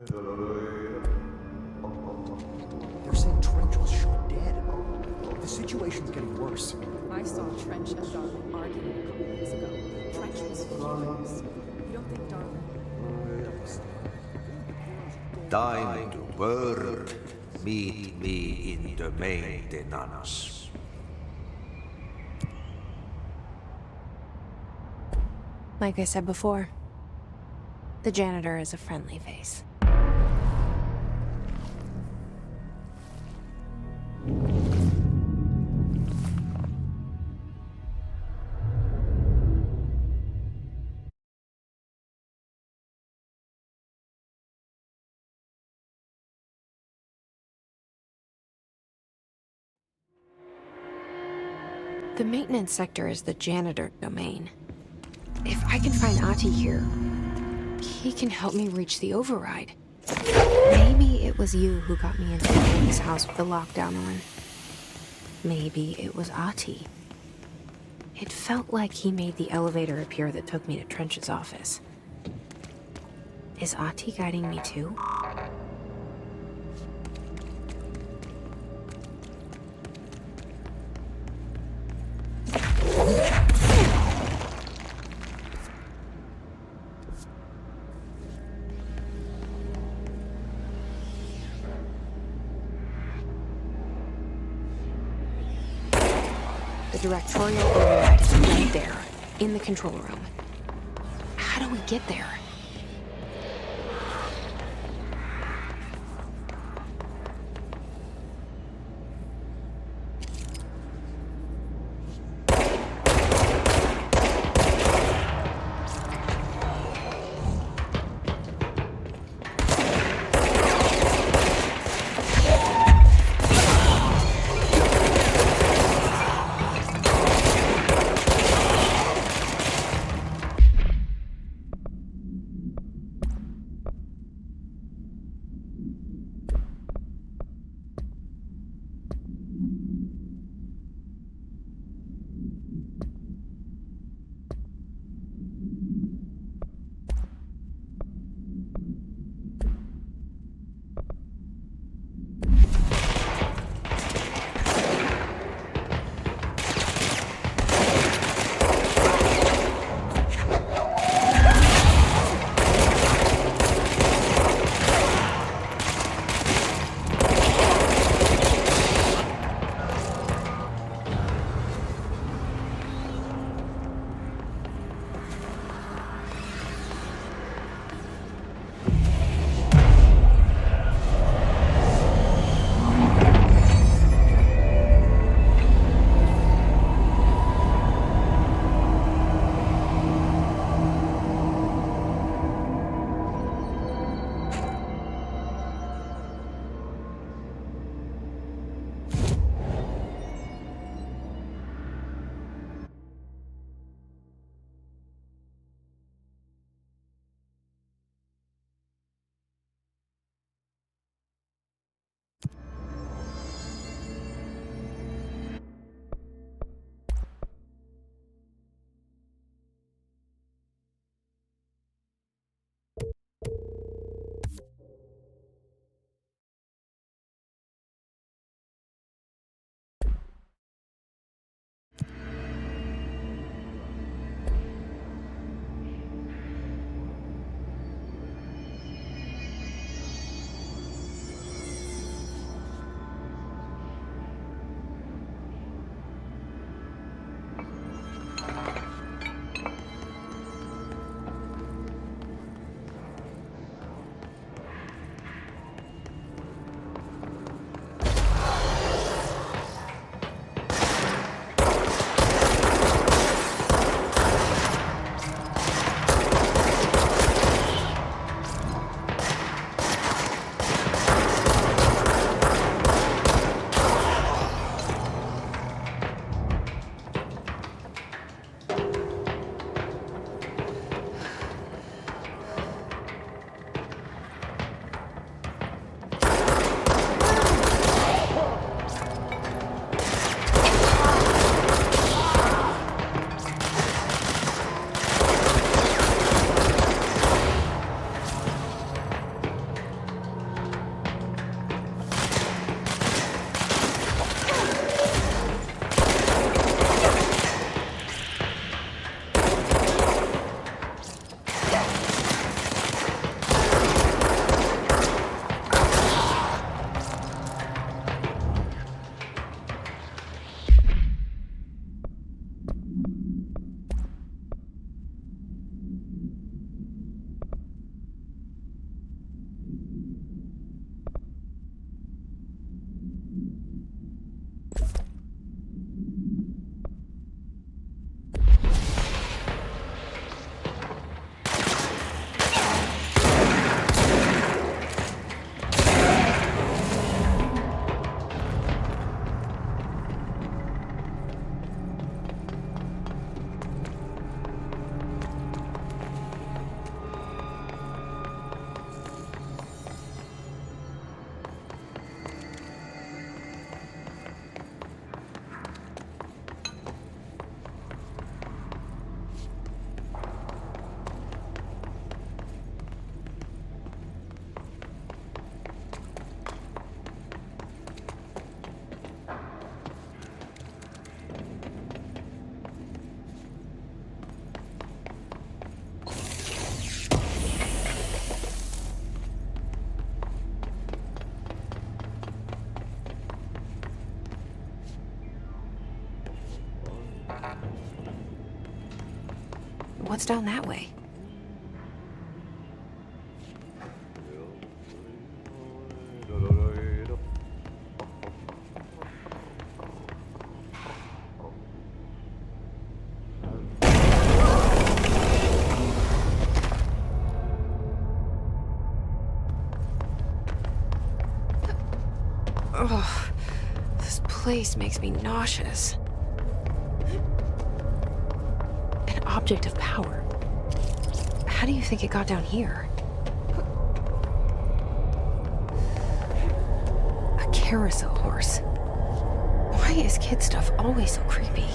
They're saying Trench was shot dead. The situation's getting worse. I saw Trench and Darwin arguing a couple weeks ago. Trench was furious. You don't think Darwin... Time to work. Meet me in the maintenance. Like I said before, the janitor is a friendly face. The maintenance sector is the janitor domain. If I can find Ahti here, he can help me reach the override. Maybe it was you who got me into the police house with the lockdown on. Maybe it was Ahti. It felt like he made the elevator appear that took me to Trench's office. Is Ahti guiding me too? The directorial override is right there, in the control room. How do we get there? what's down that way? Ugh, this place makes me nauseous. An object of power. How do you think it got down here? A carousel horse. Why is kid stuff always so creepy?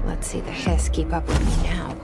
Let's see the hiss keep up with me now.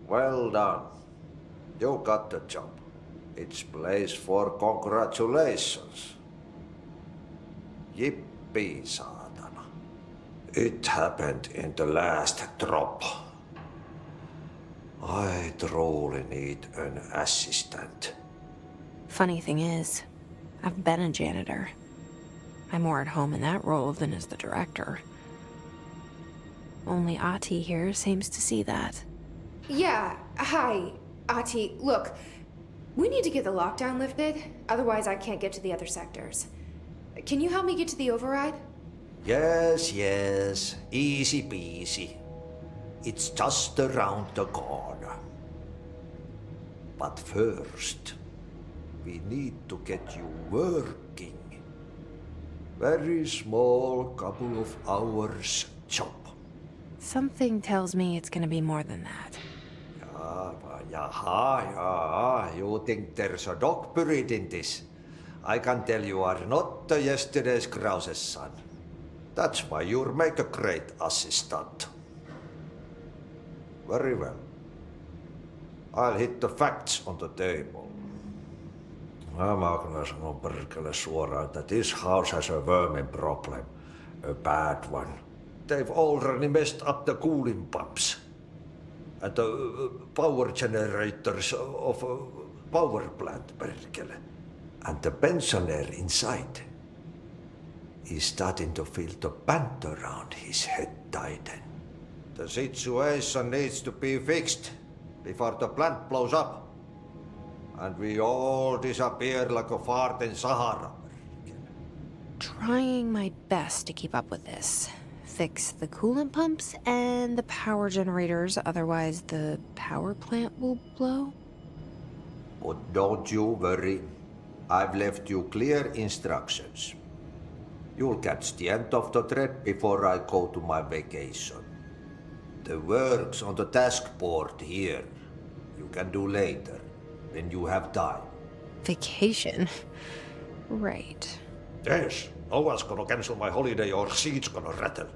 Well done. You got the job. It's place for congratulations. Yippee, saatana. It happened in the last drop. I truly need an assistant. Funny thing is, I've been a janitor. I'm more at home in that role than as the director. Only Ahti here seems to see that. Yeah, hi, Ahti. Look, we need to get the lockdown lifted, otherwise I can't get to the other sectors. Can you help me get to the override? Yes, yes. Easy peasy. It's just around the corner. But first, we need to get you working. Very small, couple of hours job. Something tells me it's gonna be more than that. Jaha, you think there's a dog buried in this? I can tell you are not yesterday's Krause's son. That's why you'll make a great assistant. Very well. I'll hit the facts on the table. Mä kyllä sanon perkele suoraan, että this house has a vermin problem. A bad one. They've already messed up the cooling pumps. And the power generators of a power plant, perkele. And the pensioner inside is starting to feel the band around his head tighten. The situation needs to be fixed before the plant blows up. And we all disappear like a fart in Sahara. Trying my best to keep up with this. Fix the coolant pumps and the power generators, otherwise the power plant will blow. But don't you worry. I've left you clear instructions. You'll catch the end of the thread before I go to my vacation. The work's on the task board here. You can do later, when you have time. Vacation? Right. Yes, no one's gonna cancel my holiday or seat's gonna rattle.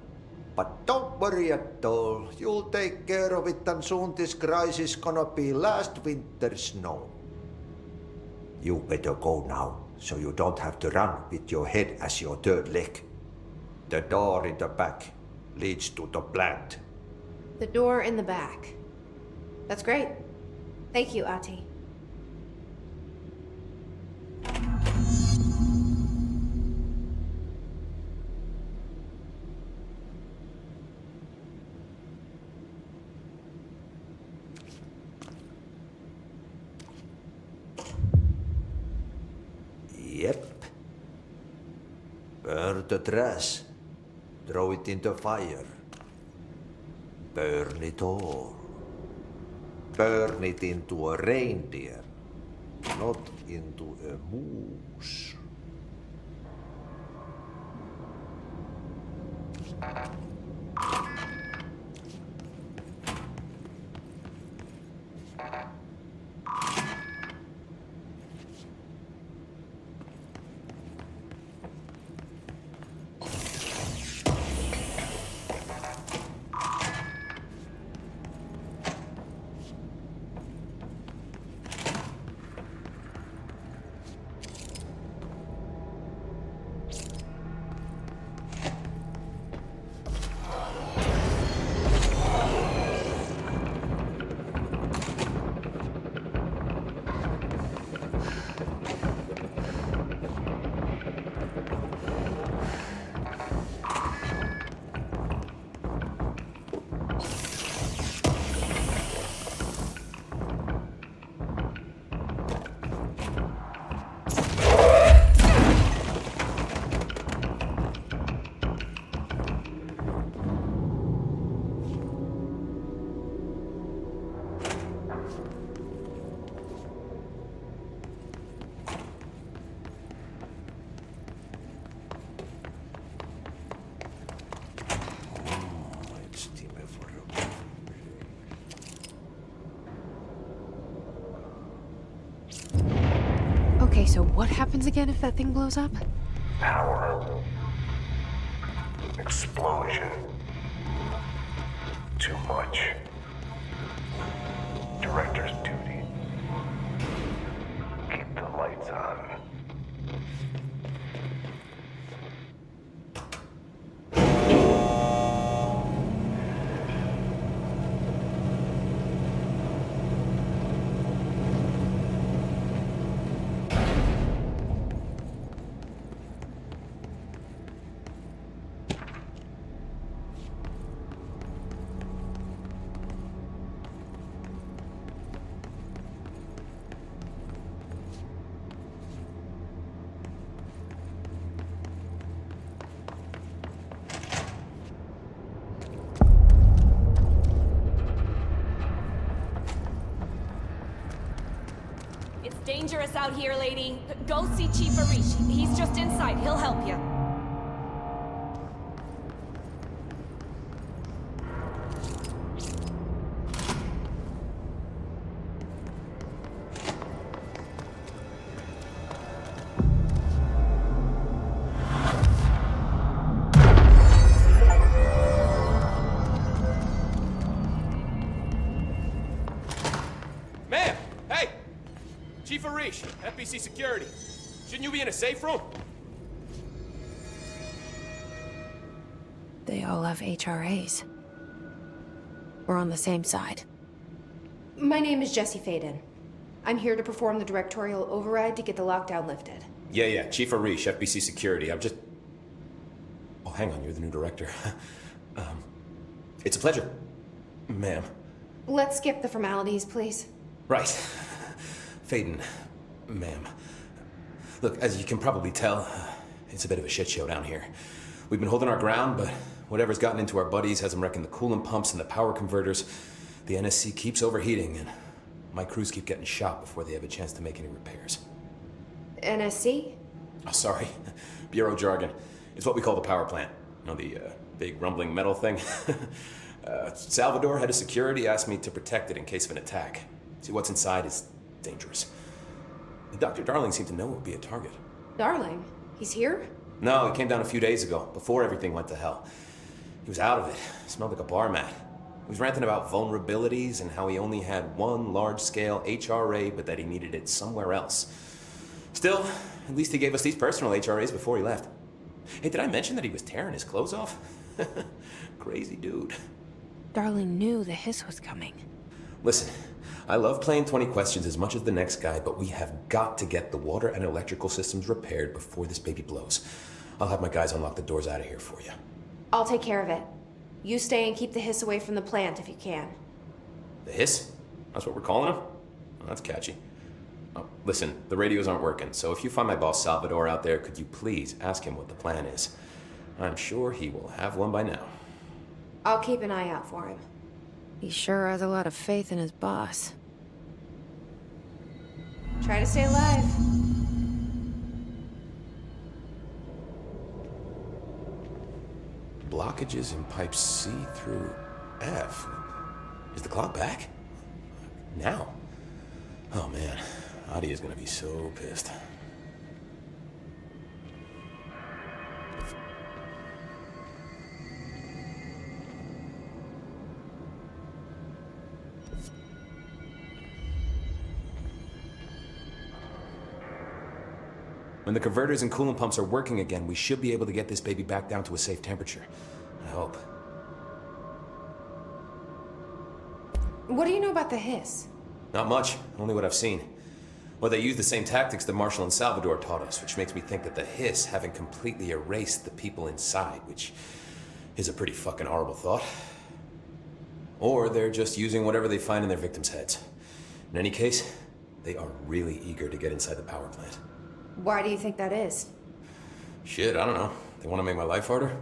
But don't worry at all. You'll take care of it and soon this crisis gonna be last winter's snow. You better go now, so you don't have to run with your head as your third leg. The door in the back leads to the plant. The door in the back. That's great. Thank you, Ati. Yep. Burn the trash. Throw it in the fire. Burn it all. Burn it into a reindeer, not into a moose. Okay, so what happens again if that thing blows up? Power. Explosion. Too much. Director's duty. Keep the lights on. It's dangerous out here, lady. Go see Chief Arish. He's just inside. He'll help you. Chief Arish, FBC Security. Shouldn't you be in a safe room? They all have HRAs. We're on the same side. My name is Jesse Faden. I'm here to perform the directorial override to get the lockdown lifted. Yeah, Chief Arish, FBC Security. I'm just... Oh, hang on, you're the new director. It's a pleasure, ma'am. Let's skip the formalities, please. Right. Faden, ma'am. Look, as you can probably tell, it's a bit of a shit show down here. We've been holding our ground, but whatever's gotten into our buddies has them wrecking the coolant pumps and the power converters. The NSC keeps overheating, and my crews keep getting shot before they have a chance to make any repairs. NSC? Oh, sorry. Bureau jargon. It's what we call the power plant. You know, the big rumbling metal thing? Salvador, head of security, asked me to protect it in case of an attack. See, what's inside is dangerous. Dr. Darling seemed to know it would be a target. Darling? He's here? No, he came down a few days ago, before everything went to hell. He was out of it. Smelled like a bar mat. He was ranting about vulnerabilities and how he only had one large-scale HRA, but that he needed it somewhere else. Still, at least he gave us these personal HRAs before he left. Hey, did I mention that he was tearing his clothes off? Crazy dude. Darling knew the hiss was coming. Listen, I love playing 20 questions as much as the next guy, but we have got to get the water and electrical systems repaired before this baby blows. I'll have my guys unlock the doors out of here for you. I'll take care of it. You stay and keep the hiss away from the plant if you can. The hiss? That's what we're calling him? Well, that's catchy. Oh, listen, the radios aren't working, so if you find my boss Salvador out there, could you please ask him what the plan is? I'm sure he will have one by now. I'll keep an eye out for him. He sure has a lot of faith in his boss. Try to stay alive. Blockages in pipes C through F. Is the clock back? Now? Oh man, Adi is gonna be so pissed. When the converters and coolant pumps are working again, we should be able to get this baby back down to a safe temperature. I hope. What do you know about the hiss? Not much, only what I've seen. Well, they use the same tactics that Marshall and Salvador taught us, which makes me think that the hiss haven't completely erased the people inside, which is a pretty fucking horrible thought. Or they're just using whatever they find in their victims' heads. In any case, they are really eager to get inside the power plant. Why do you think that is? Shit, I don't know. They want to make my life harder?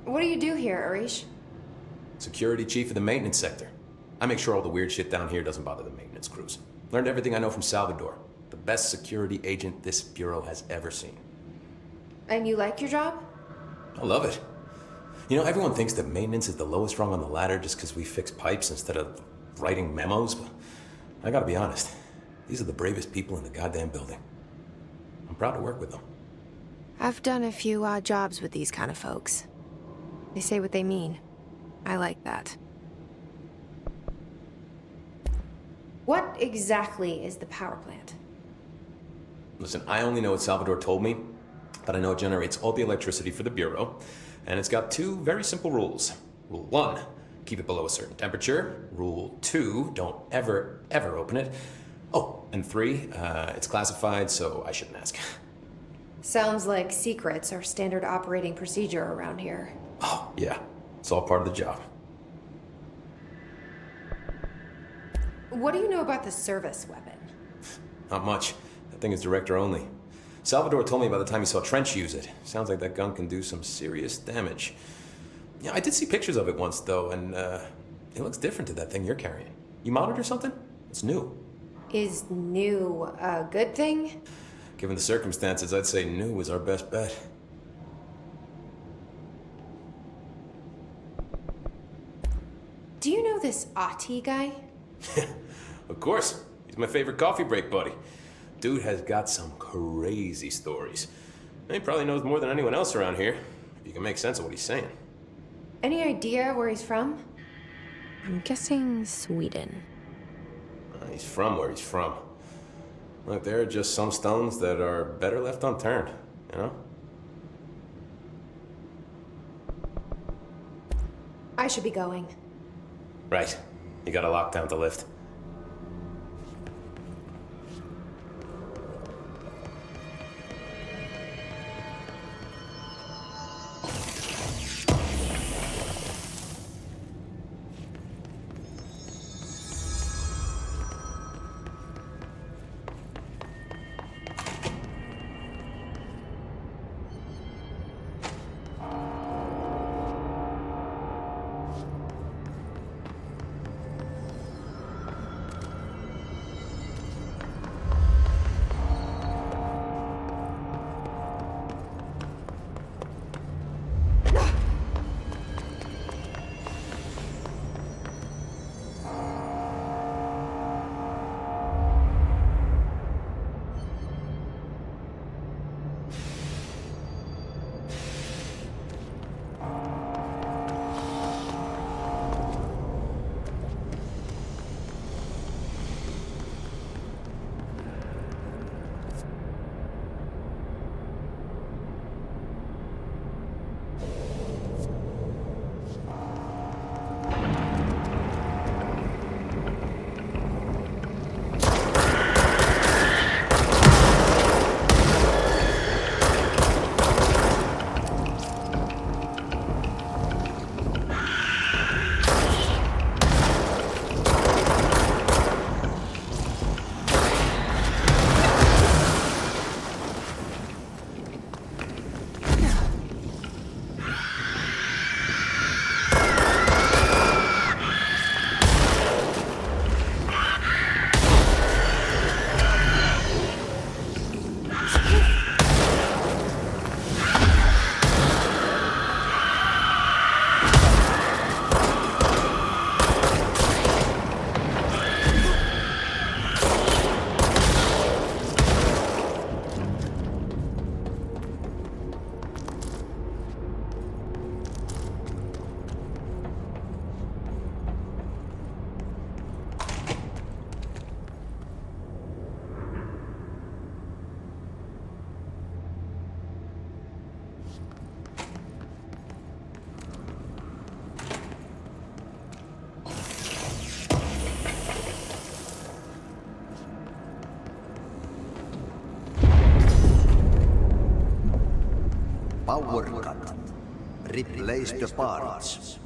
What do you do here, Arish? Security chief of the maintenance sector. I make sure all the weird shit down here doesn't bother the maintenance crews. Learned everything I know from Salvador. The best security agent this bureau has ever seen. And you like your job? I love it. You know, everyone thinks that maintenance is the lowest rung on the ladder just because we fix pipes instead of writing memos, but I gotta be honest. These are the bravest people in the goddamn building. I'm proud to work with them. I've done a few odd jobs with these kind of folks. They say what they mean. I like that. What exactly is the power plant? Listen, I only know what Salvador told me, but I know it generates all the electricity for the Bureau, and it's got two very simple rules. Rule 1, keep it below a certain temperature. Rule 2, don't ever open it. Oh, and 3, it's classified, so I shouldn't ask. Sounds like secrets are standard operating procedure around here. Oh, yeah. It's all part of the job. What do you know about the service weapon? Not much. That thing is director only. Salvador told me by the time he saw Trench use it. Sounds like that gun can do some serious damage. Yeah, I did see pictures of it once, though, and it looks different to that thing you're carrying. You modded or something? It's new. Is new a good thing? Given the circumstances, I'd say new is our best bet. Do you know this Ati guy? Of course. He's my favorite coffee break buddy. Dude has got some crazy stories. And he probably knows more than anyone else around here, if you can make sense of what he's saying. Any idea where he's from? I'm guessing Sweden. He's from where he's from. Look, there are just some stones that are better left unturned, you know? I should be going. Right. You got a lockdown to lift. Power cut. Replace the parts.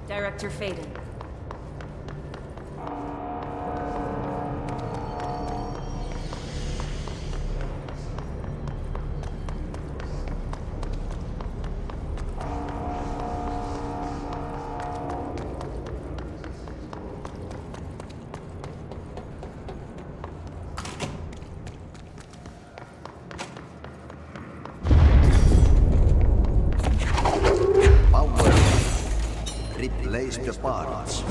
Director Faden. Replace the parts.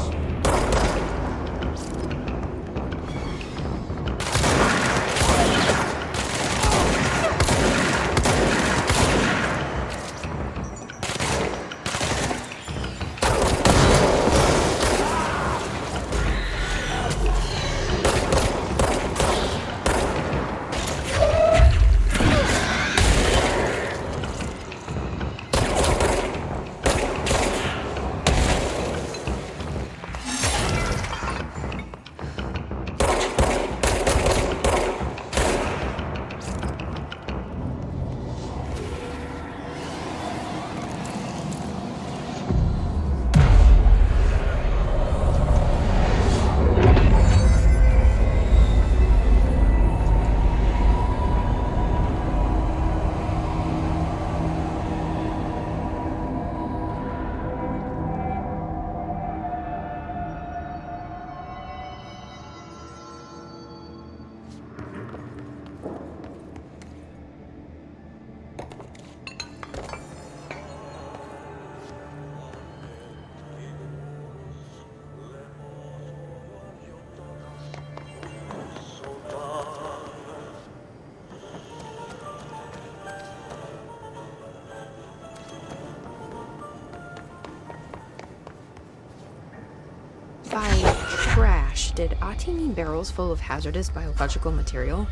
By trash, did Ati mean barrels full of hazardous biological material?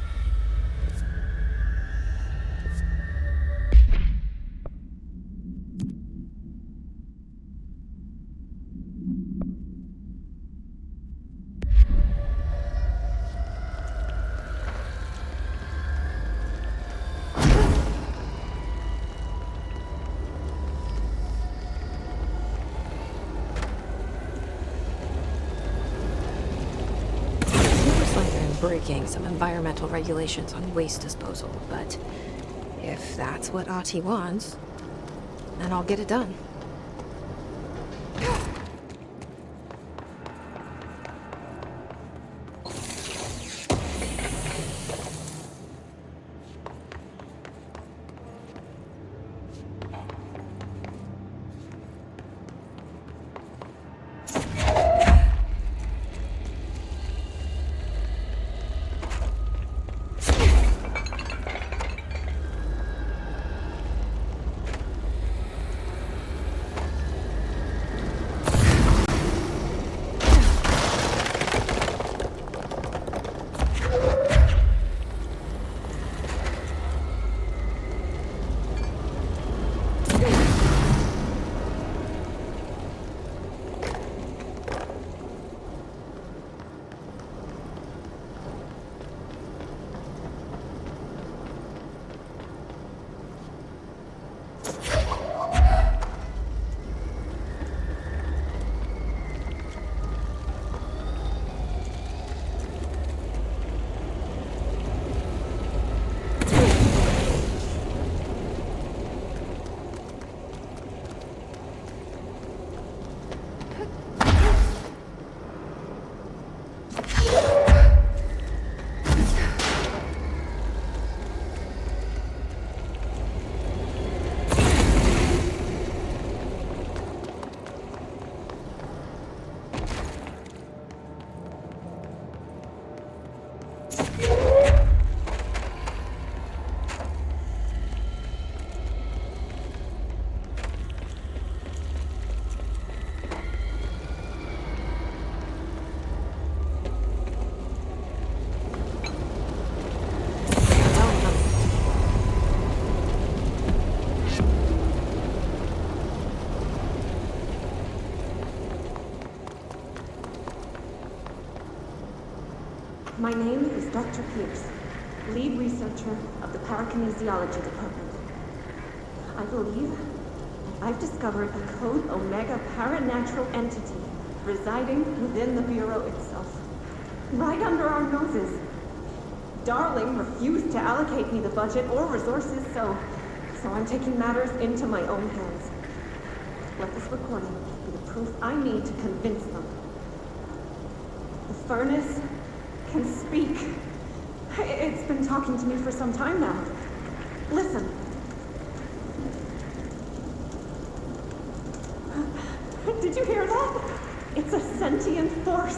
Breaking some environmental regulations on waste disposal, but if that's what Ati wants, then I'll get it done. My name is Dr. Pierce, lead researcher of the Parakinesiology Department. I believe I've discovered a Code Omega paranatural entity residing within the Bureau itself, right under our noses. Darling refused to allocate me the budget or resources, so I'm taking matters into my own hands. Let this recording be the proof I need to convince them. The furnace can speak. It's been talking to me for some time now. Listen. Did you hear that? It's a sentient force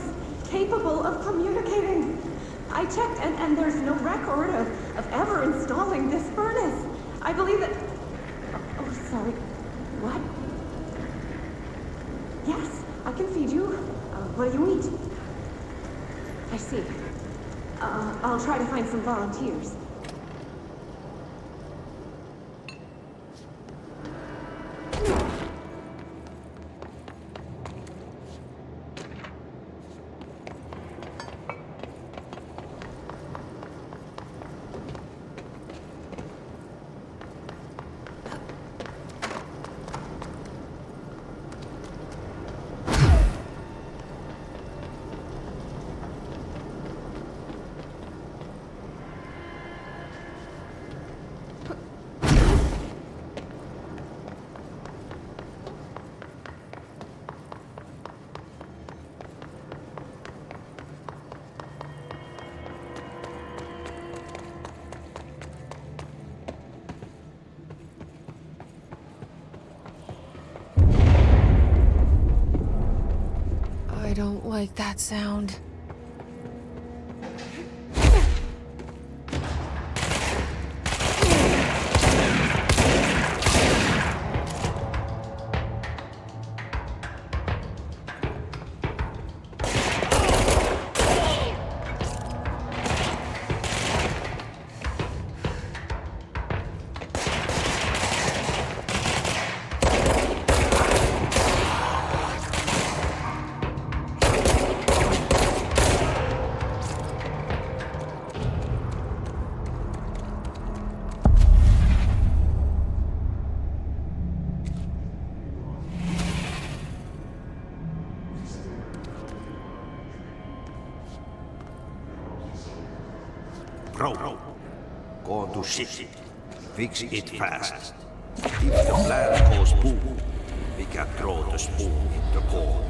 capable of communicating. I checked and there's no record of ever installing this furnace. I believe that... Oh, sorry. What? Yes, I can feed you. What do you eat? I see. I'll try to find some volunteers. I don't like that sound. broken. Gone to shit. Fix it fast. If the plan goes boom, we can throw the spoon in the corner.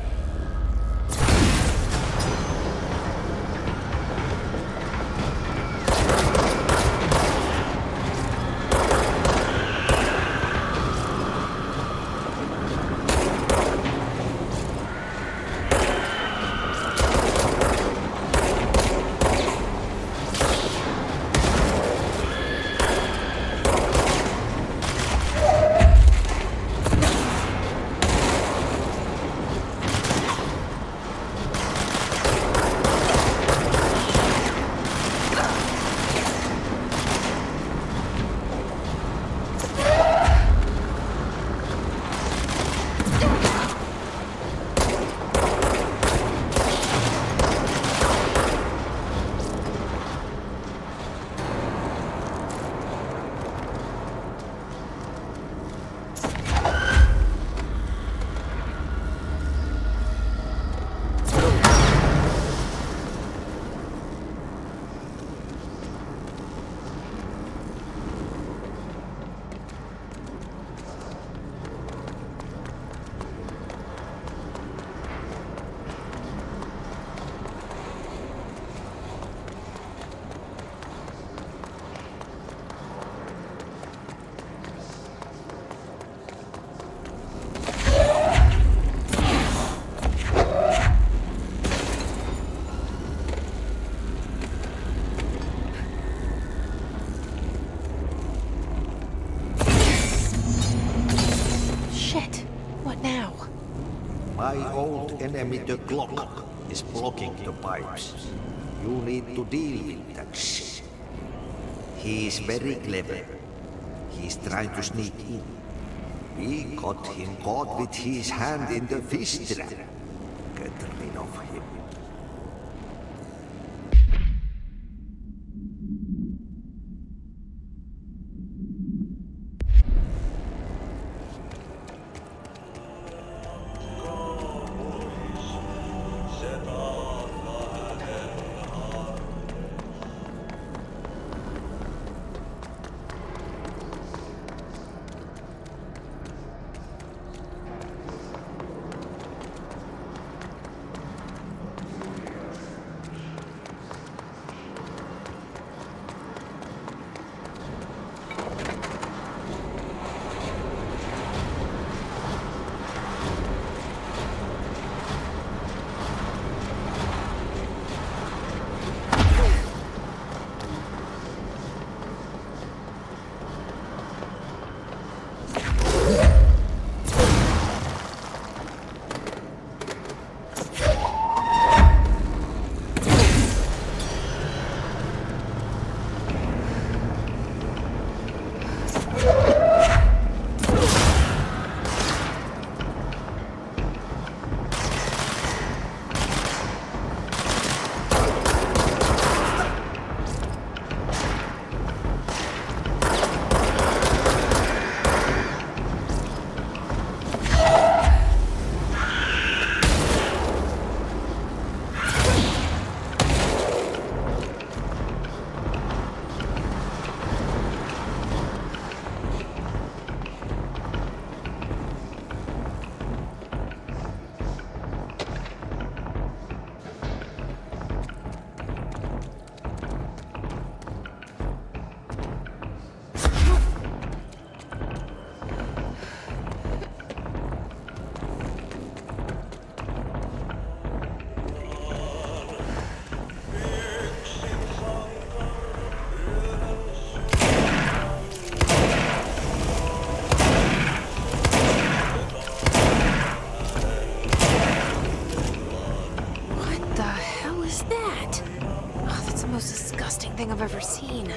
My old enemy, the clock, is blocking the pipes. You need to deal with that shit. He is very clever. He's trying to sneak in. We got him caught with his hand in the fish trap. Get rid of him. Thing I've ever seen.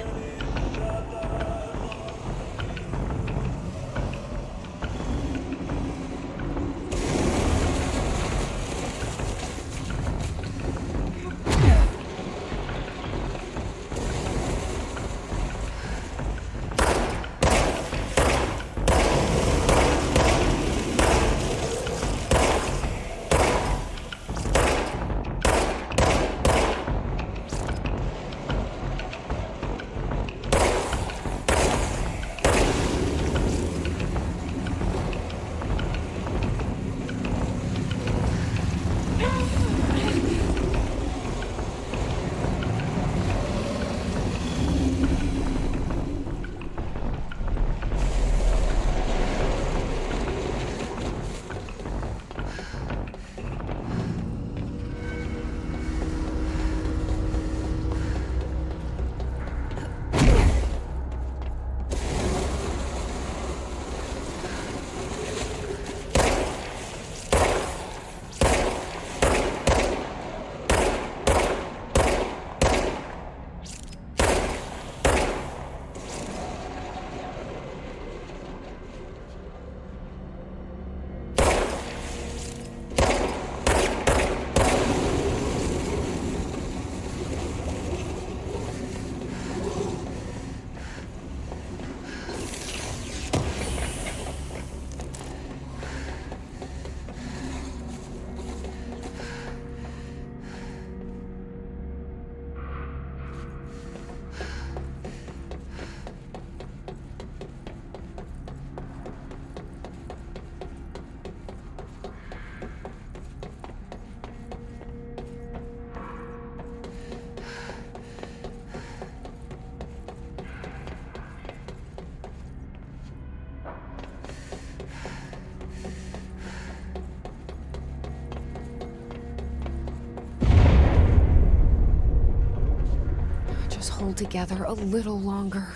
just hold together a little longer.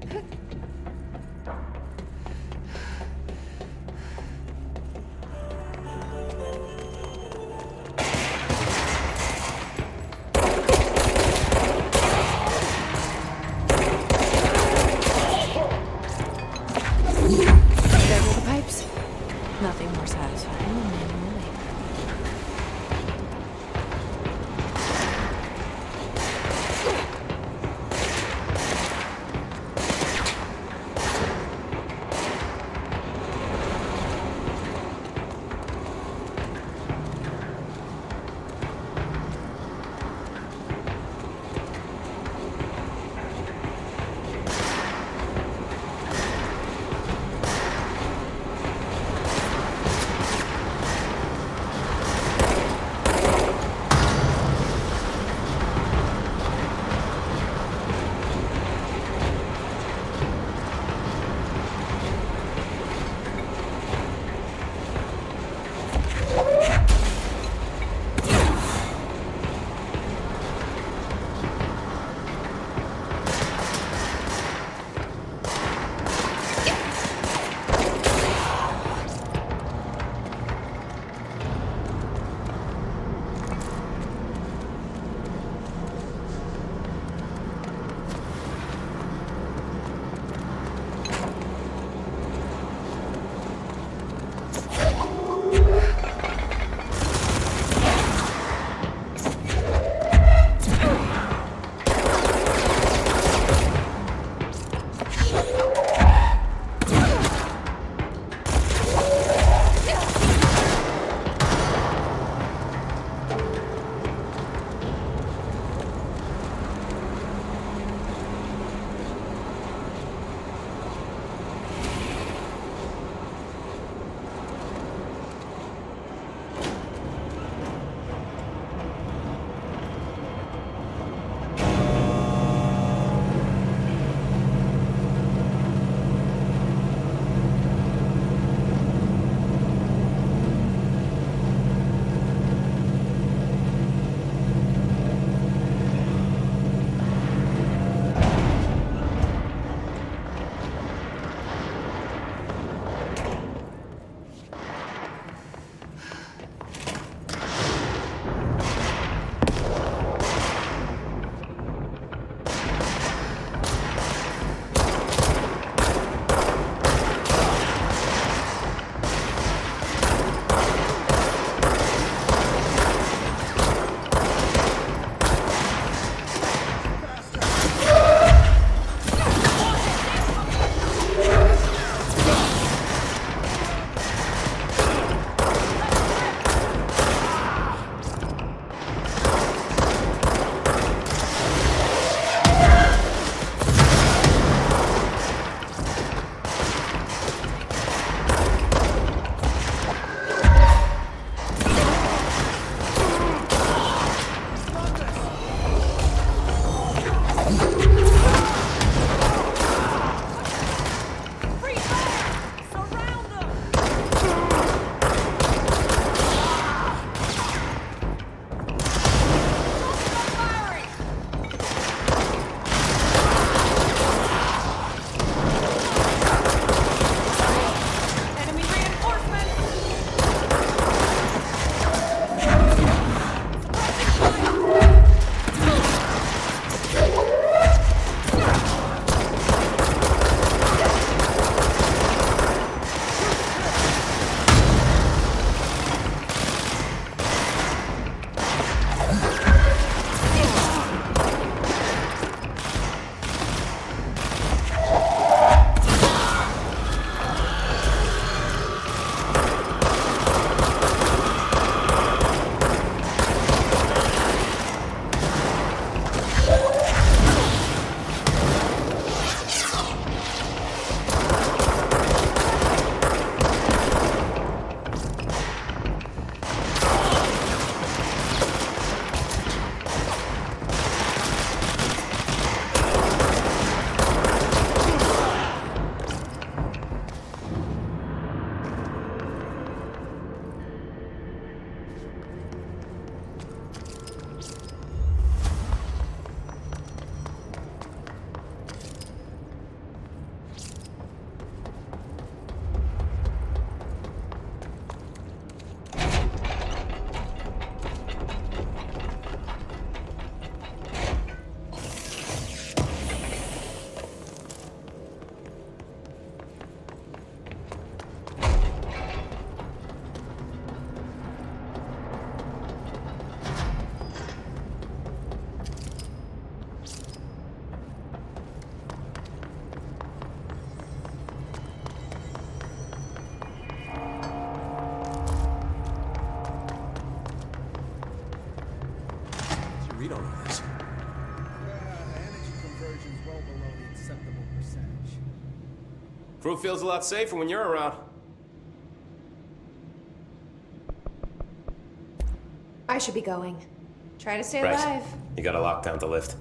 There go the pipes. Nothing more satisfying than manual labor. is. Energy conversion's well below the acceptable percentage. Crew feels a lot safer when you're around. I should be going. Try to stay Right. alive. You gotta lock down the lift.